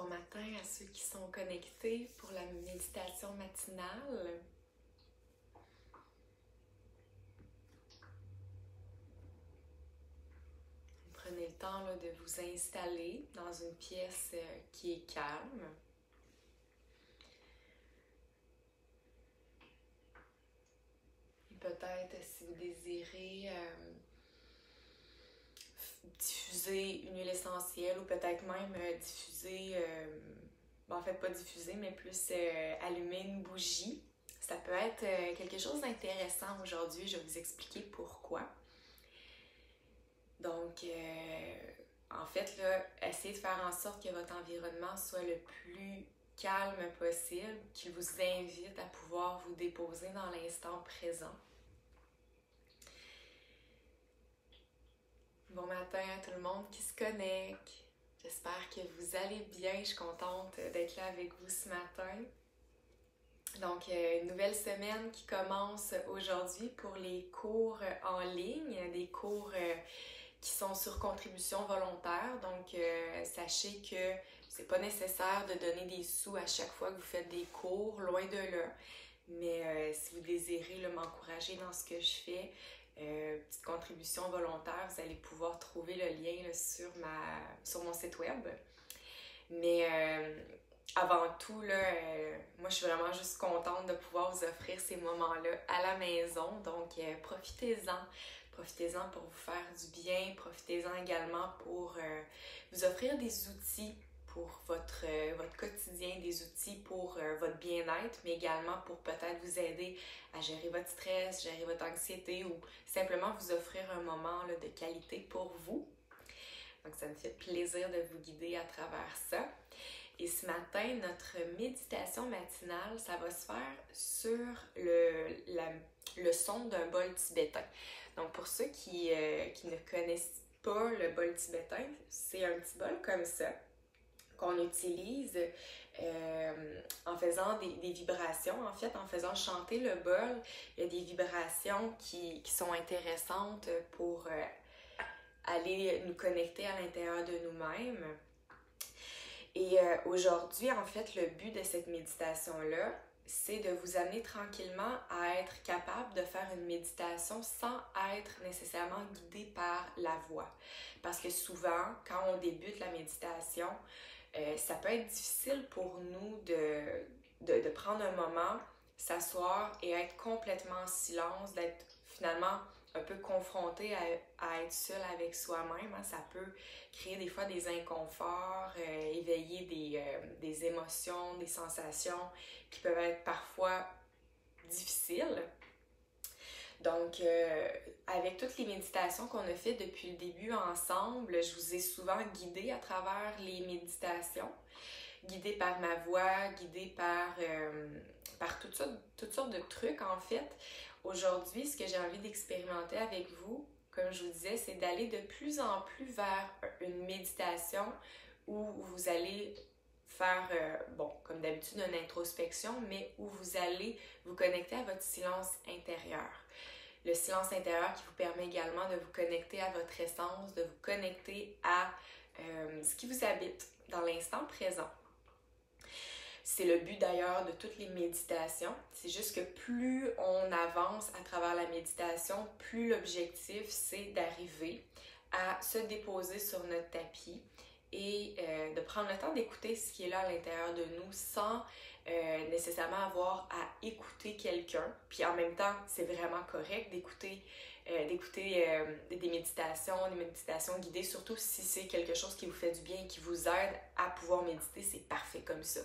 Bon matin à ceux qui sont connectés pour la méditation matinale. Prenez le temps là, de vous installer dans une pièce qui est calme. Et peut-être si vous désirez diffuser une huile essentielle ou peut-être même diffuser, en fait pas diffuser mais plus allumer une bougie. Ça peut être quelque chose d'intéressant aujourd'hui, je vais vous expliquer pourquoi. Donc, en fait, là, essayez de faire en sorte que votre environnement soit le plus calme possible, qu'il vous invite à pouvoir vous déposer dans l'instant présent. Bon matin à tout le monde qui se connecte. J'espère que vous allez bien. Je suis contente d'être là avec vous ce matin. Donc, une nouvelle semaine qui commence aujourd'hui pour les cours en ligne, des cours qui sont sur contribution volontaire. Donc, sachez que c'est pas nécessaire de donner des sous à chaque fois que vous faites des cours, loin de là. Mais si vous désirez m'encourager dans ce que je fais, petite contribution volontaire, vous allez pouvoir trouver le lien là, sur mon site web. Mais avant tout, là, moi je suis vraiment juste contente de pouvoir vous offrir ces moments-là à la maison. Donc profitez-en. Profitez-en pour vous faire du bien. Profitez-en également pour vous offrir des outils pour votre quotidien, des outils pour votre bien-être, mais également pour peut-être vous aider à gérer votre stress, gérer votre anxiété ou simplement vous offrir un moment là, de qualité pour vous. Donc ça me fait plaisir de vous guider à travers ça. Et ce matin, notre méditation matinale, ça va se faire sur le son d'un bol tibétain. Donc pour ceux qui ne connaissent pas le bol tibétain, c'est un petit bol comme ça qu'on utilise en faisant des vibrations, en fait, en faisant chanter le bol. Il y a des vibrations qui sont intéressantes pour aller nous connecter à l'intérieur de nous-mêmes. Et aujourd'hui, en fait, le but de cette méditation-là, c'est de vous amener tranquillement à être capable de faire une méditation sans être nécessairement guidé par la voix. Parce que souvent, quand on débute la méditation, ça peut être difficile pour nous de prendre un moment, s'asseoir et être complètement en silence, d'être finalement un peu confronté à être seul avec soi-même. Hein. Ça peut créer des fois des inconforts, éveiller des émotions, des sensations qui peuvent être parfois difficiles. Donc, avec toutes les méditations qu'on a faites depuis le début ensemble, je vous ai souvent guidé à travers les méditations, guidée par ma voix, guidée par toutes sortes de trucs en fait. Aujourd'hui, ce que j'ai envie d'expérimenter avec vous, comme je vous disais, c'est d'aller de plus en plus vers une méditation où vous allez faire, comme d'habitude, une introspection, mais où vous allez vous connecter à votre silence intérieur. Le silence intérieur qui vous permet également de vous connecter à votre essence, de vous connecter à ce qui vous habite dans l'instant présent. C'est le but d'ailleurs de toutes les méditations. C'est juste que plus on avance à travers la méditation, plus l'objectif c'est d'arriver à se déposer sur notre tapis et de prendre le temps d'écouter ce qui est là à l'intérieur de nous sans nécessairement avoir à écouter quelqu'un. Puis en même temps, c'est vraiment correct d'écouter des méditations guidées, surtout si c'est quelque chose qui vous fait du bien et qui vous aide à pouvoir méditer, c'est parfait comme ça.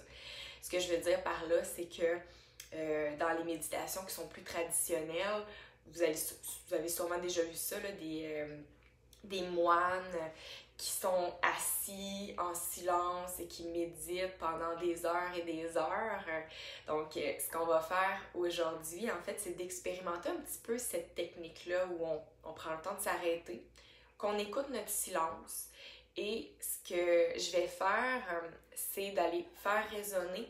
Ce que je veux dire par là, c'est que dans les méditations qui sont plus traditionnelles, vous avez sûrement déjà vu ça, là, des moines qui sont assis en silence et qui méditent pendant des heures et des heures. Donc, ce qu'on va faire aujourd'hui, en fait, c'est d'expérimenter un petit peu cette technique-là où on prend le temps de s'arrêter, qu'on écoute notre silence. Et ce que je vais faire, c'est d'aller faire résonner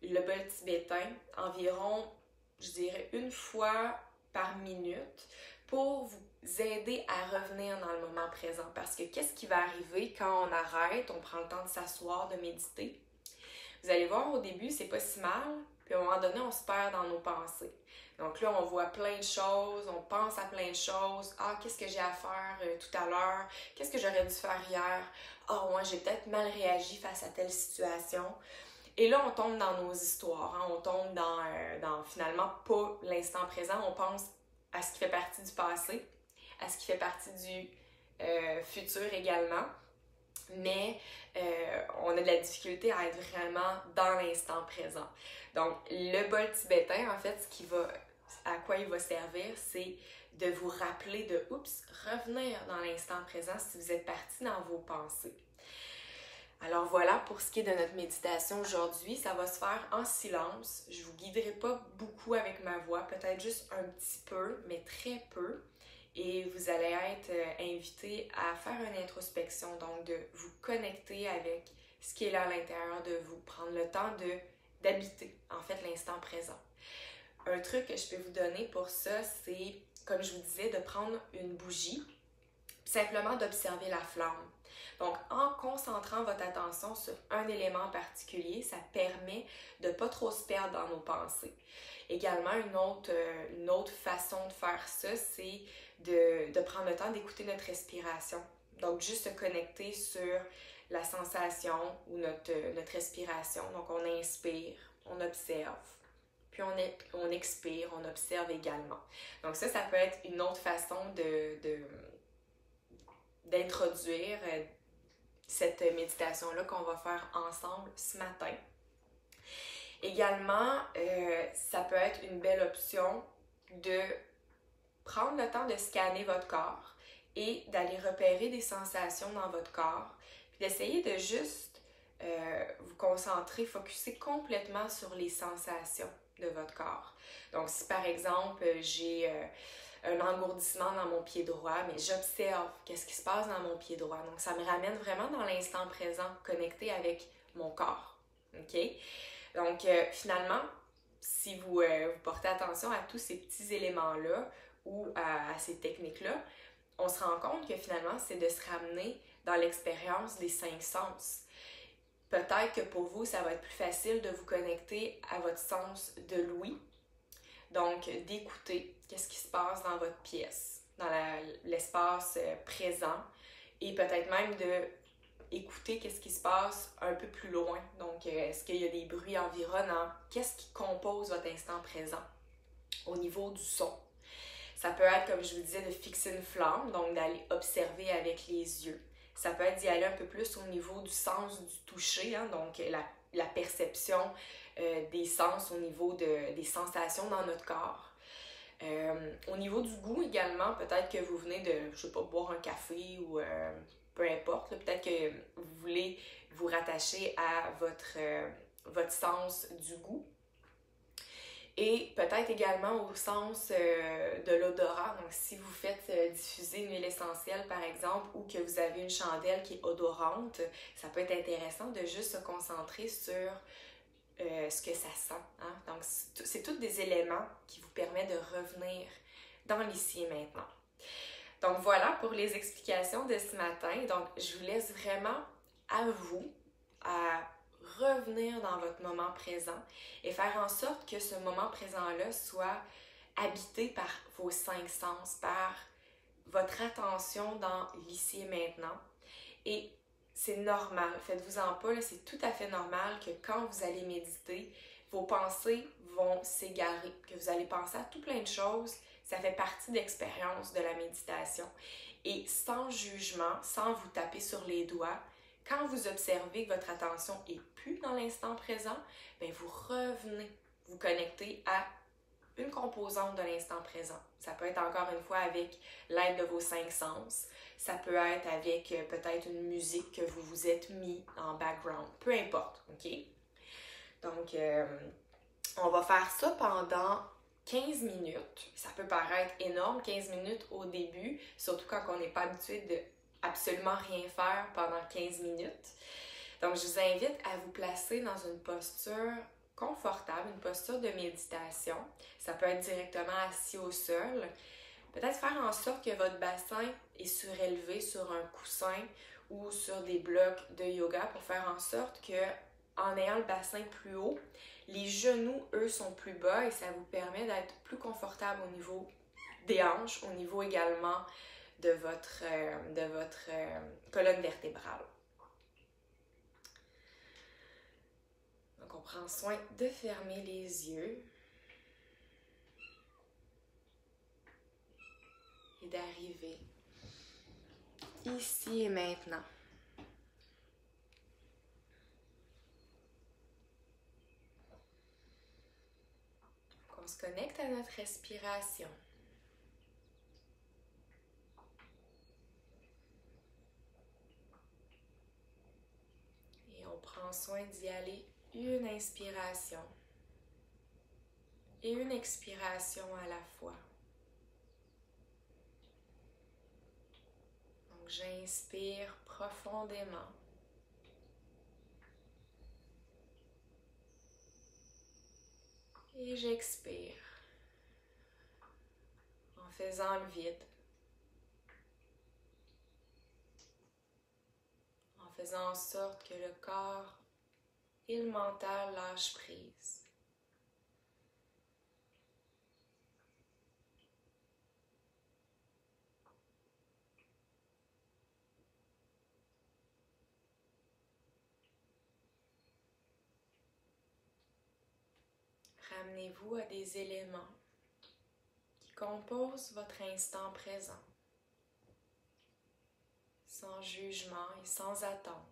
le bol tibétain environ, je dirais, une fois par minute pour vous aider à revenir dans le moment présent. Parce que qu'est-ce qui va arriver quand on arrête, on prend le temps de s'asseoir, de méditer? Vous allez voir, au début, c'est pas si mal, puis à un moment donné, on se perd dans nos pensées. Donc là, on voit plein de choses, on pense à plein de choses. Ah, qu'est-ce que j'ai à faire tout à l'heure? Qu'est-ce que j'aurais dû faire hier? Ah, moi, j'ai peut-être mal réagi face à telle situation. Et là, on tombe dans nos histoires, hein? On tombe dans finalement pas l'instant présent, on pense à ce qui fait partie du passé, à ce qui fait partie du futur également. Mais on a de la difficulté à être vraiment dans l'instant présent. Donc, le bol tibétain, en fait, à quoi il va servir, c'est de vous rappeler de, revenir dans l'instant présent si vous êtes parti dans vos pensées. Alors voilà, pour ce qui est de notre méditation aujourd'hui, ça va se faire en silence. Je ne vous guiderai pas beaucoup avec ma voix, peut-être juste un petit peu, mais très peu. Et vous allez être invité à faire une introspection, donc de vous connecter avec ce qui est là à l'intérieur de vous, prendre le temps d'habiter, en fait, l'instant présent. Un truc que je peux vous donner pour ça, c'est, comme je vous disais, de prendre une bougie, simplement d'observer la flamme. Donc, en concentrant votre attention sur un élément particulier, ça permet de ne pas trop se perdre dans nos pensées. Également, une autre façon de faire ça, c'est de prendre le temps d'écouter notre respiration. Donc, juste se connecter sur la sensation ou notre respiration. Donc, on inspire, on observe. Puis on expire, on observe également. Donc ça peut être une autre façon d'introduire cette méditation-là qu'on va faire ensemble ce matin. Également, ça peut être une belle option de prendre le temps de scanner votre corps et d'aller repérer des sensations dans votre corps, puis d'essayer de juste vous concentrer, focusser complètement sur les sensations de votre corps. Donc, si par exemple, j'ai un engourdissement dans mon pied droit, mais j'observe qu'est-ce qui se passe dans mon pied droit. Donc, ça me ramène vraiment dans l'instant présent, connecté avec mon corps. OK? Donc, finalement, si vous portez attention à tous ces petits éléments-là ou à ces techniques-là, on se rend compte que finalement, c'est de se ramener dans l'expérience des 5 sens. Peut-être que pour vous, ça va être plus facile de vous connecter à votre sens de l'ouïe. Donc, d'écouter qu'est-ce qui se passe dans votre pièce, dans l'espace présent, et peut-être même d'écouter qu'est-ce qui se passe un peu plus loin. Donc, est-ce qu'il y a des bruits environnants? Qu'est-ce qui compose votre instant présent au niveau du son? Ça peut être, comme je vous disais, de fixer une flamme, donc d'aller observer avec les yeux. Ça peut être d'y aller un peu plus au niveau du sens du toucher, hein, donc la perception des sens au niveau des sensations dans notre corps. Au niveau du goût également, peut-être que vous venez de, je sais pas, boire un café ou peu importe, peut-être que vous voulez vous rattacher à votre sens du goût. Et peut-être également au sens de l'odorat. Donc, si vous faites diffuser une huile essentielle, par exemple, ou que vous avez une chandelle qui est odorante, ça peut être intéressant de juste se concentrer sur ce que ça sent. Hein? Donc, c'est tous des éléments qui vous permettent de revenir dans l'ici et maintenant. Donc, voilà pour les explications de ce matin. Donc, je vous laisse vraiment à vous, à revenir dans votre moment présent et faire en sorte que ce moment présent-là soit habité par vos 5 sens, par votre attention dans l'ici et maintenant. Et c'est normal, faites-vous-en pas, c'est tout à fait normal que quand vous allez méditer, vos pensées vont s'égarer, que vous allez penser à tout plein de choses. Ça fait partie de l'expérience de la méditation. Et sans jugement, sans vous taper sur les doigts, quand vous observez que votre attention est plus dans l'instant présent, bien vous revenez vous connecter à une composante de l'instant présent. Ça peut être encore une fois avec l'aide de vos 5 sens. Ça peut être avec peut-être une musique que vous vous êtes mis en background. Peu importe, OK? Donc, on va faire ça pendant 15 minutes. Ça peut paraître énorme, 15 minutes au début, surtout quand on n'est pas habitué de absolument rien faire pendant 15 minutes. Donc, je vous invite à vous placer dans une posture confortable, une posture de méditation. Ça peut être directement assis au sol peut-être faire en sorte que votre bassin est surélevé sur un coussin ou sur des blocs de yoga pour faire en sorte que, en ayant le bassin plus haut, les genoux, eux, sont plus bas et ça vous permet d'être plus confortable au niveau des hanches, au niveau également de votre colonne vertébrale. Donc, on prend soin de fermer les yeux et d'arriver ici et maintenant. Donc, on se connecte à notre respiration. Et on prend soin d'y aller une inspiration et une expiration à la fois. Donc, j'inspire profondément. Et j'expire en faisant le vide, en faisant en sorte que le corps et le mental lâchent prise. Ramenez-vous à des éléments qui composent votre instant présent, sans jugement et sans attente.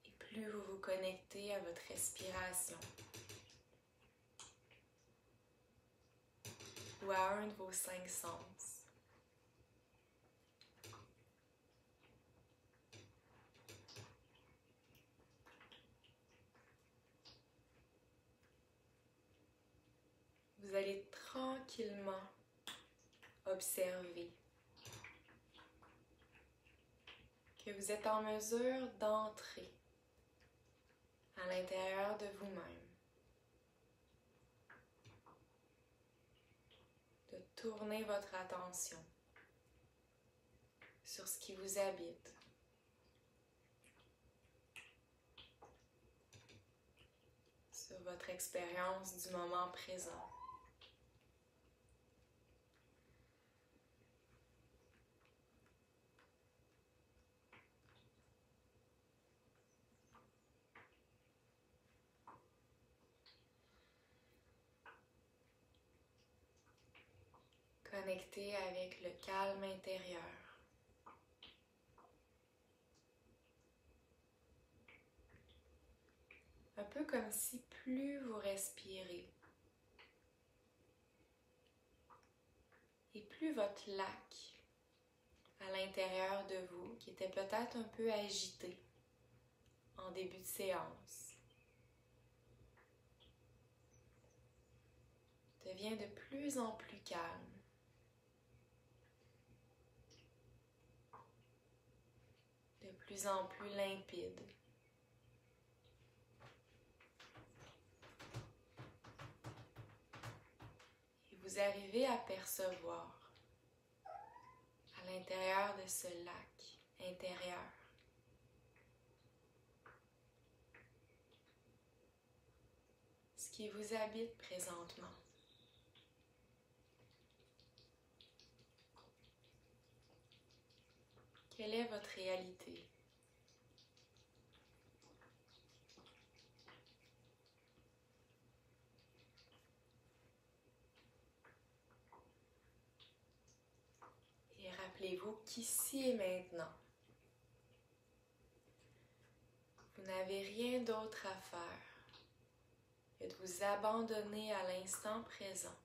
Et plus vous vous connectez à votre respiration ou à un de vos 5 sens, vous allez tranquillement observer que vous êtes en mesure d'entrer à l'intérieur de vous-même, de tourner votre attention sur ce qui vous habite, sur votre expérience du moment présent. Connecté avec le calme intérieur. Un peu comme si plus vous respirez et plus votre lac à l'intérieur de vous, qui était peut-être un peu agité en début de séance, devient de plus en plus calme. De plus en plus limpide. Et vous arrivez à percevoir à l'intérieur de ce lac intérieur ce qui vous habite présentement. Quelle est votre réalité? Et rappelez-vous qu'ici et maintenant, vous n'avez rien d'autre à faire que de vous abandonner à l'instant présent.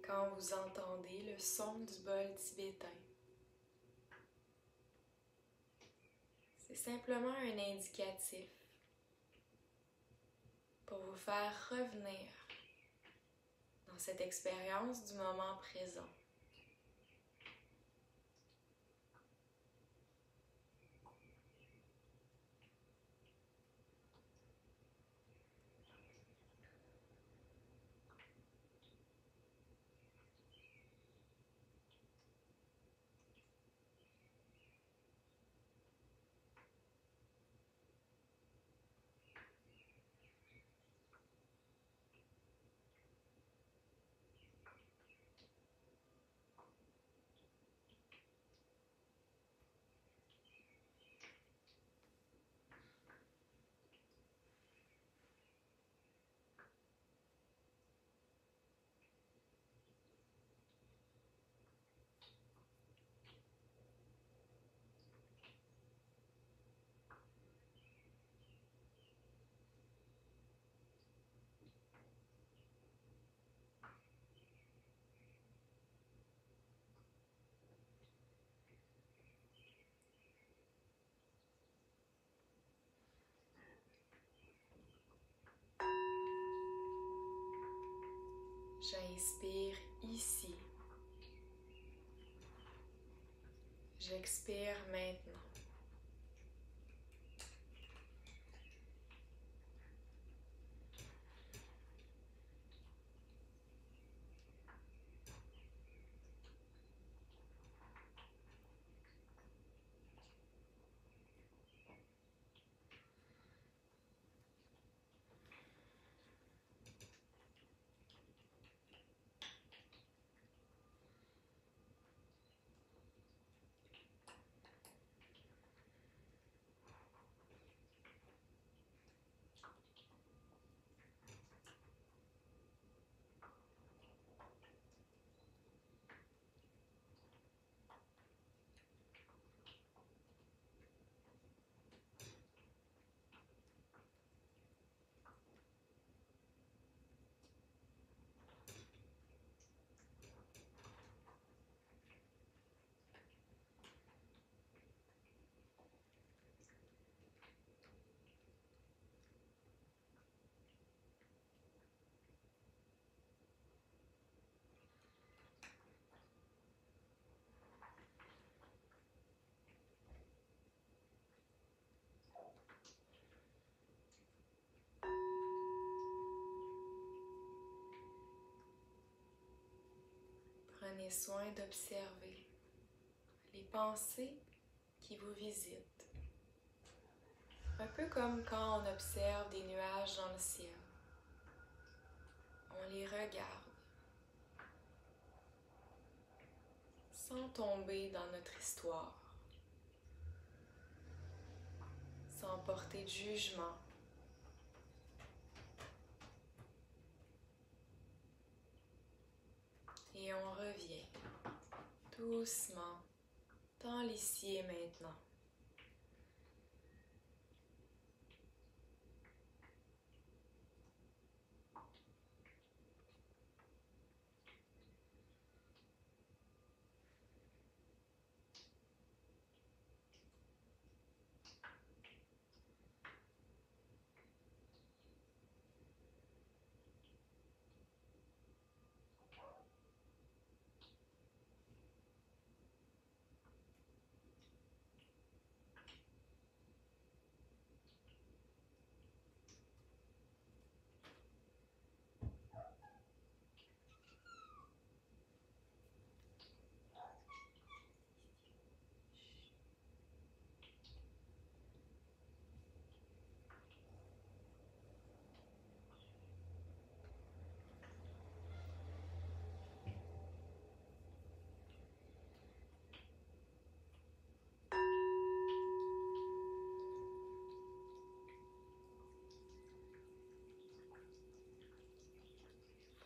quand vous entendez le son du bol tibétain. C'est simplement un indicatif pour vous faire revenir dans cette expérience du moment présent. J'inspire ici. J'expire maintenant. Prenez soin d'observer les pensées qui vous visitent. Un peu comme quand on observe des nuages dans le ciel. On les regarde sans tomber dans notre histoire, sans porter de jugement. Et on revient doucement dans l'ici et maintenant.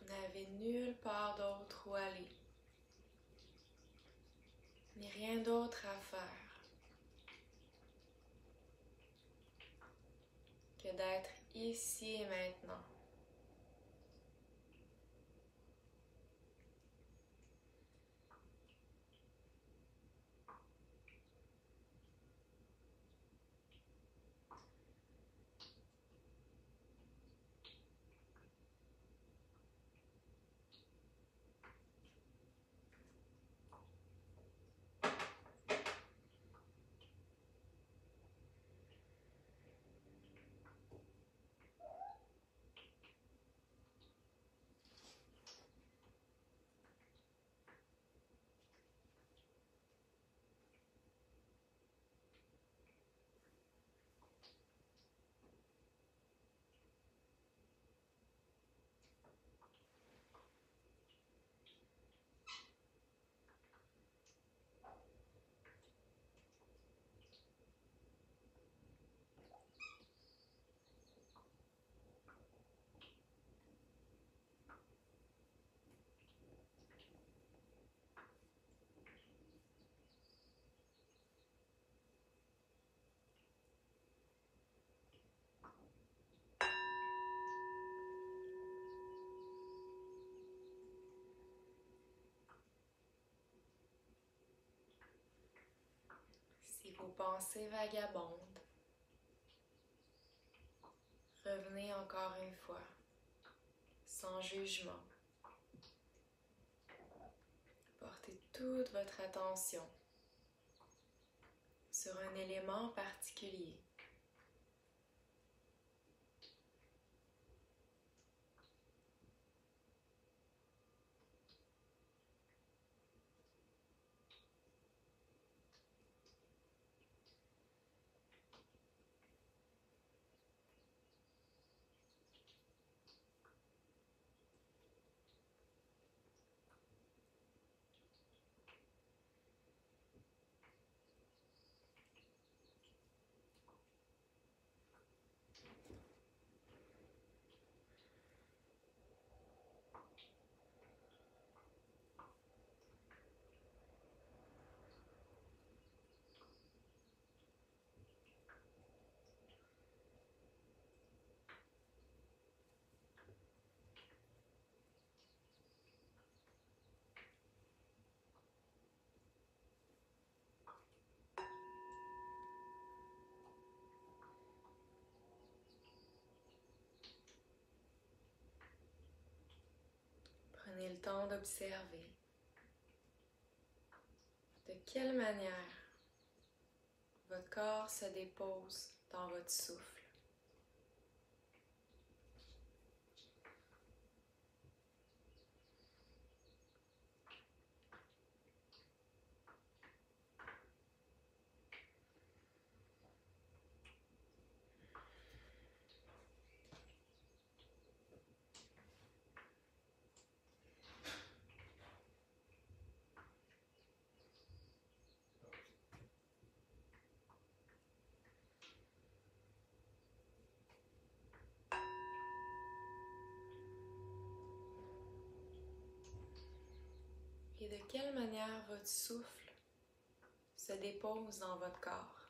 Vous n'avez nulle part d'autre où aller, ni rien d'autre à faire que d'être ici et maintenant. vos pensées vagabondes. Revenez encore une fois, sans jugement. Portez toute votre attention sur un élément particulier. Prenez le temps d'observer de quelle manière votre corps se dépose dans votre souffle. Et de quelle manière votre souffle se dépose dans votre corps.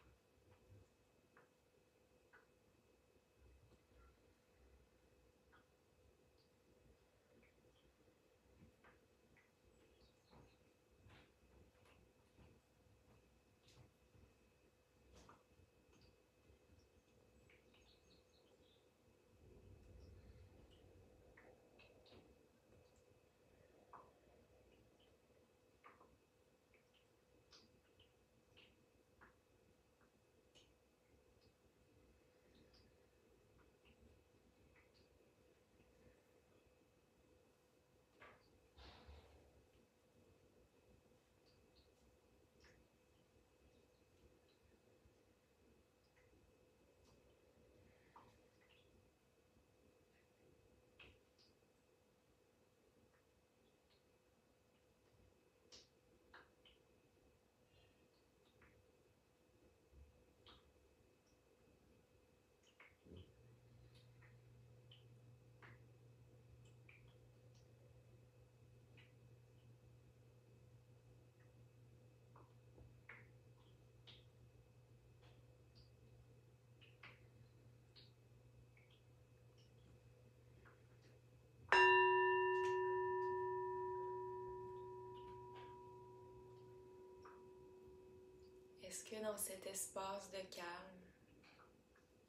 Est-ce que dans cet espace de calme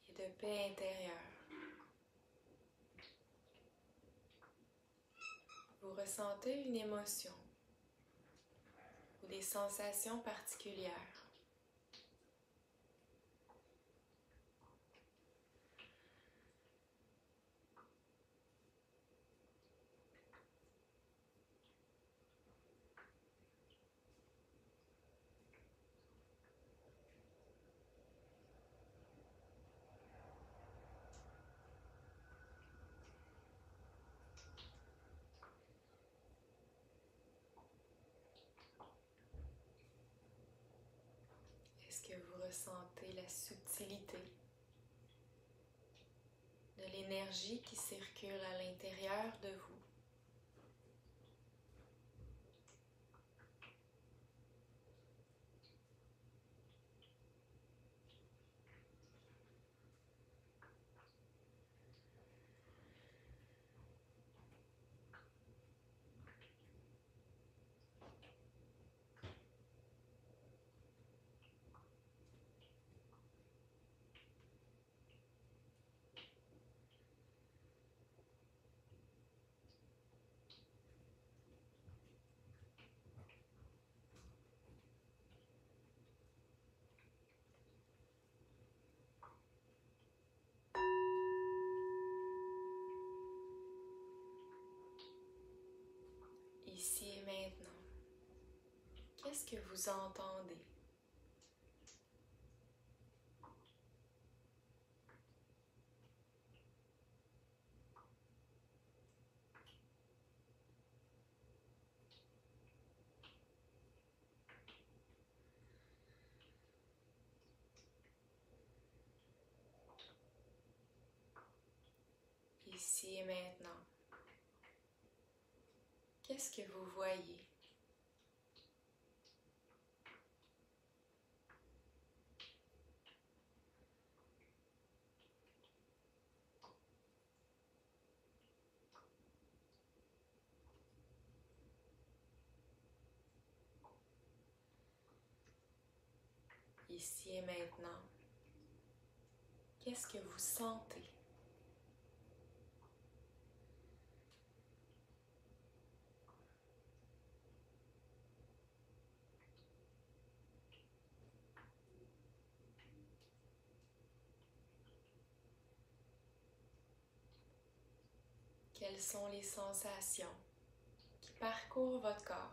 et de paix intérieure, vous ressentez une émotion ou des sensations particulières? Est-ce que vous ressentez la subtilité de l'énergie qui circule à l'intérieur de vous? Ici et maintenant, qu'est-ce que vous entendez? Ici et maintenant, qu'est-ce que vous voyez? Ici et maintenant, qu'est-ce que vous sentez? Quelles sont les sensations qui parcourent votre corps?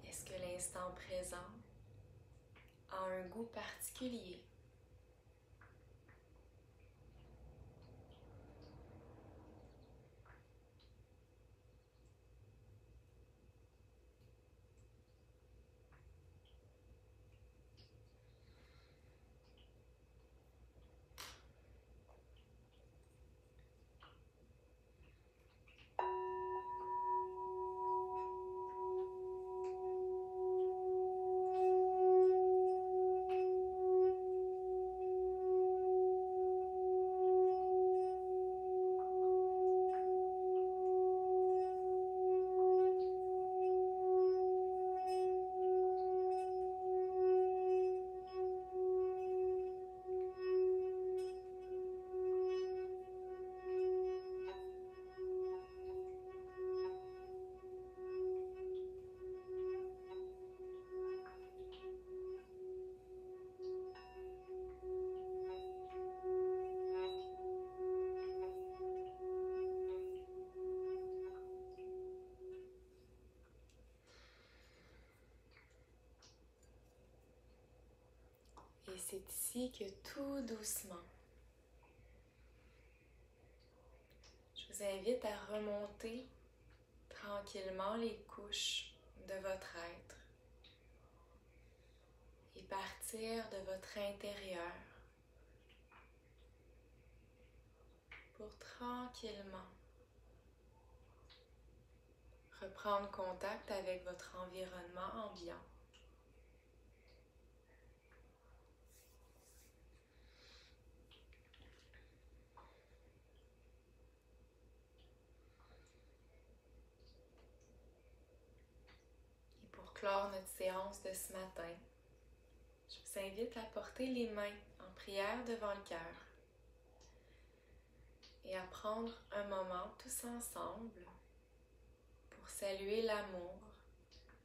Est-ce que l'instant présent a un goût particulier? Et c'est ici que tout doucement, je vous invite à remonter tranquillement les couches de votre être et partir de votre intérieur pour tranquillement reprendre contact avec votre environnement ambiant. Et pour clore notre séance de ce matin, je vous invite à porter les mains en prière devant le cœur et à prendre un moment tous ensemble pour saluer l'amour,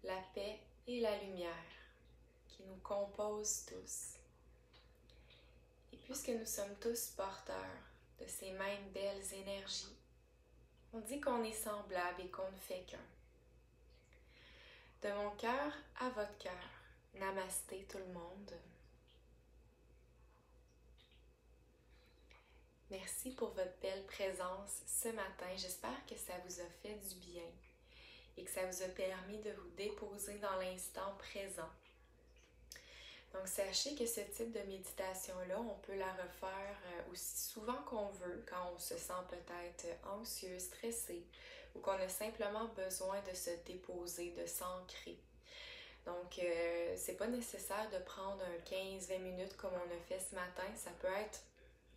la paix et la lumière qui nous composent tous. Et puisque nous sommes tous porteurs de ces mêmes belles énergies, on dit qu'on est semblable et qu'on ne fait qu'un. De mon cœur à votre cœur, namasté tout le monde. Merci pour votre belle présence ce matin. J'espère que ça vous a fait du bien et que ça vous a permis de vous déposer dans l'instant présent. Donc, sachez que ce type de méditation-là, on peut la refaire aussi souvent qu'on veut quand on se sent peut-être anxieux, stressé ou qu'on a simplement besoin de se déposer, de s'ancrer. Donc, c'est pas nécessaire de prendre un 15-20 minutes comme on a fait ce matin. Ça peut être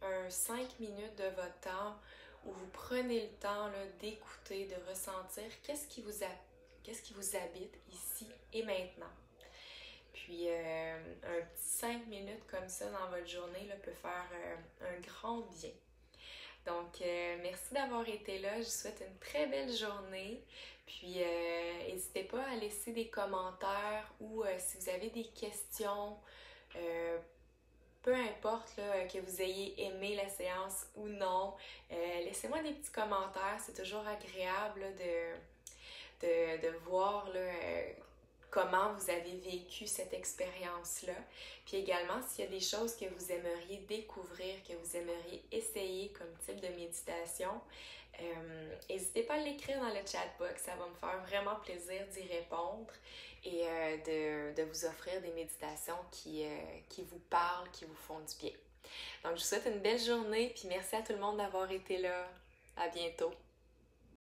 un 5 minutes de votre temps où vous prenez le temps d'écouter, de ressentir qu'est-ce qui vous habite ici et maintenant. Puis un petit 5 minutes comme ça dans votre journée peut faire un grand bien. Donc, merci d'avoir été là. Je vous souhaite une très belle journée. Puis, n'hésitez pas à laisser des commentaires ou si vous avez des questions, peu importe là, que vous ayez aimé la séance ou non, laissez-moi des petits commentaires. C'est toujours agréable là, de voir là, comment vous avez vécu cette expérience-là. Puis également, s'il y a des choses que vous aimeriez découvrir, que vous aimeriez essayer comme type de méditation, n'hésitez pas à l'écrire dans le chat box. Ça va me faire vraiment plaisir d'y répondre et de vous offrir des méditations qui vous parlent, qui vous font du bien. Donc, je vous souhaite une belle journée, puis merci à tout le monde d'avoir été là. À bientôt!